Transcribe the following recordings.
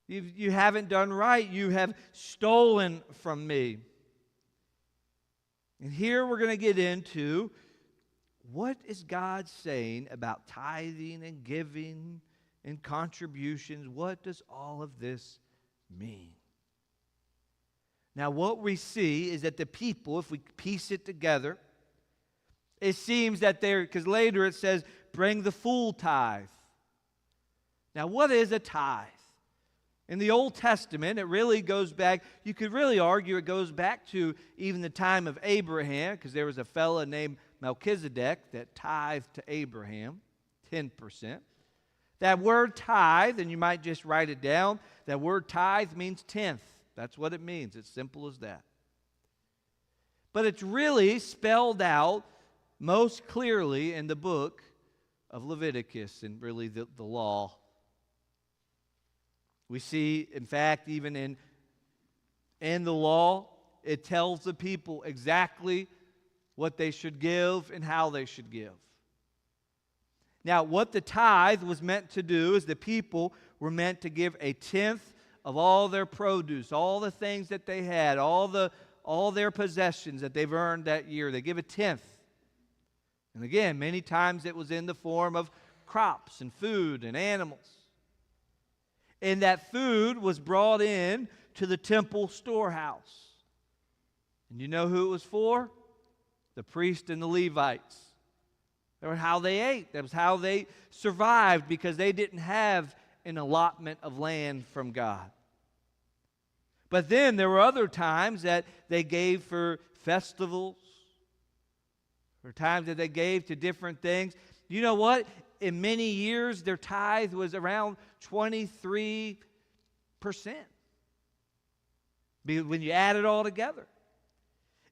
You haven't done right. You have stolen from me. And here we're going to get into what is God saying about tithing and giving and contributions. What does all of this mean? Now, what we see is that the people, if we piece it together, it seems that because later it says, bring the full tithe. Now, what is a tithe? In the Old Testament, it really goes back, you could really argue it goes back to even the time of Abraham, because there was a fellow named Melchizedek that tithed to Abraham, 10%. That word tithe, and you might just write it down, that word tithe means tenth. That's what it means. It's simple as that. But it's really spelled out most clearly in the book of Leviticus and really the law. We see, in fact, even in the law, it tells the people exactly what they should give and how they should give. Now, what the tithe was meant to do is the people were meant to give a tenth of all their produce, all the things that they had, all their possessions that they've earned that year. They give a tenth. And again, many times it was in the form of crops and food and animals. And that food was brought in to the temple storehouse. And you know who it was for? The priests and the Levites. That was how they ate. That was how they survived, because they didn't have an allotment of land from God. But then there were other times that they gave for festivals, or times that they gave to different things. You know what? In many years, their tithe was around 23%. When you add it all together.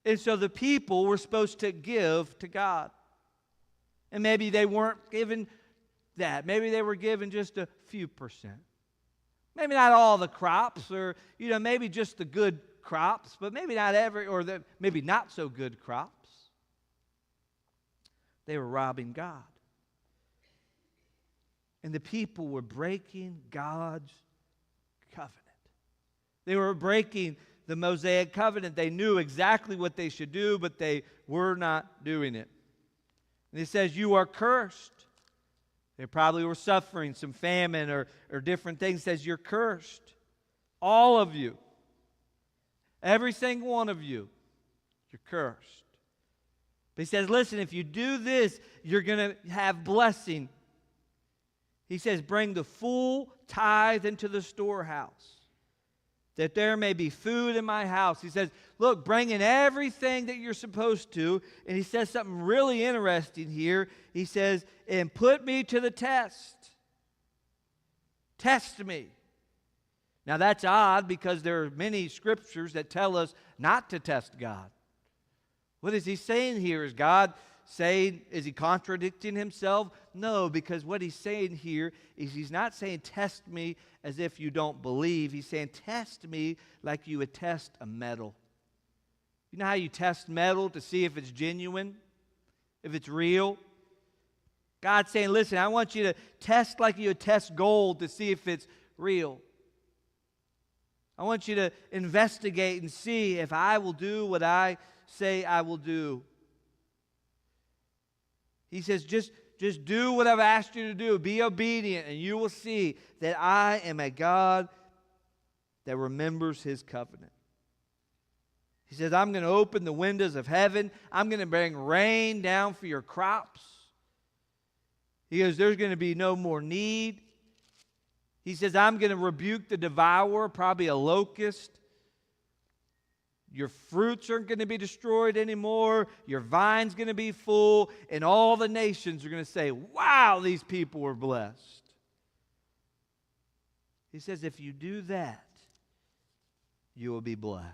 And so the people were supposed to give to God. And maybe they weren't given that. Maybe they were given just a few percent. Maybe not all the crops, or maybe just the good crops, but maybe not maybe not so good crops. They were robbing God. And the people were breaking God's covenant. They were breaking the Mosaic covenant. They knew exactly what they should do, but they were not doing it. And it says, you are cursed. They probably were suffering some famine or different things. It says, you're cursed. All of you. Every single one of you. You're cursed. But he says, listen, if you do this, you're going to have blessing. He says, bring the full tithe into the storehouse, that there may be food in my house. He says, look, bring in everything that you're supposed to. And he says something really interesting here. He says, and put me to the test. Test me. Now that's odd, because there are many scriptures that tell us not to test God. What is he saying here? Is God saying, is he contradicting himself? No, because what he's saying here is he's not saying test me as if you don't believe. He's saying test me like you would test a metal. You know how you test metal to see if it's genuine, if it's real? God's saying, listen, I want you to test like you would test gold to see if it's real. I want you to investigate and see if I will do what I say I will do. He says, just do what I've asked you to do. Be obedient, and you will see that I am a God that remembers his covenant. He says, I'm going to open the windows of heaven. I'm going to bring rain down for your crops. He goes, there's going to be no more need. He says, I'm going to rebuke the devourer, probably a locust. Your fruits aren't going to be destroyed anymore. Your vine's going to be full. And all the nations are going to say, wow, these people were blessed. He says, if you do that, you will be blessed.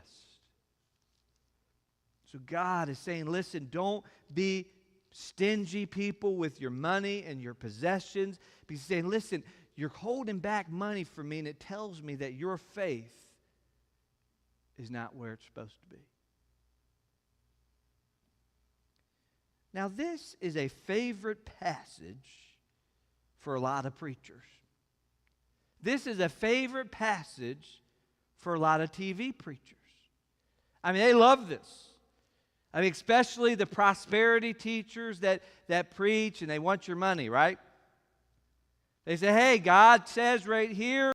So God is saying, listen, don't be stingy people with your money and your possessions. He's saying, listen, you're holding back money from me, and it tells me that your faith is not where it's supposed to be. Now, this is a favorite passage for a lot of preachers. This is a favorite passage for a lot of TV preachers. I mean, they love this. I mean, especially the prosperity teachers that preach and they want your money, right? They say, hey, God says right here,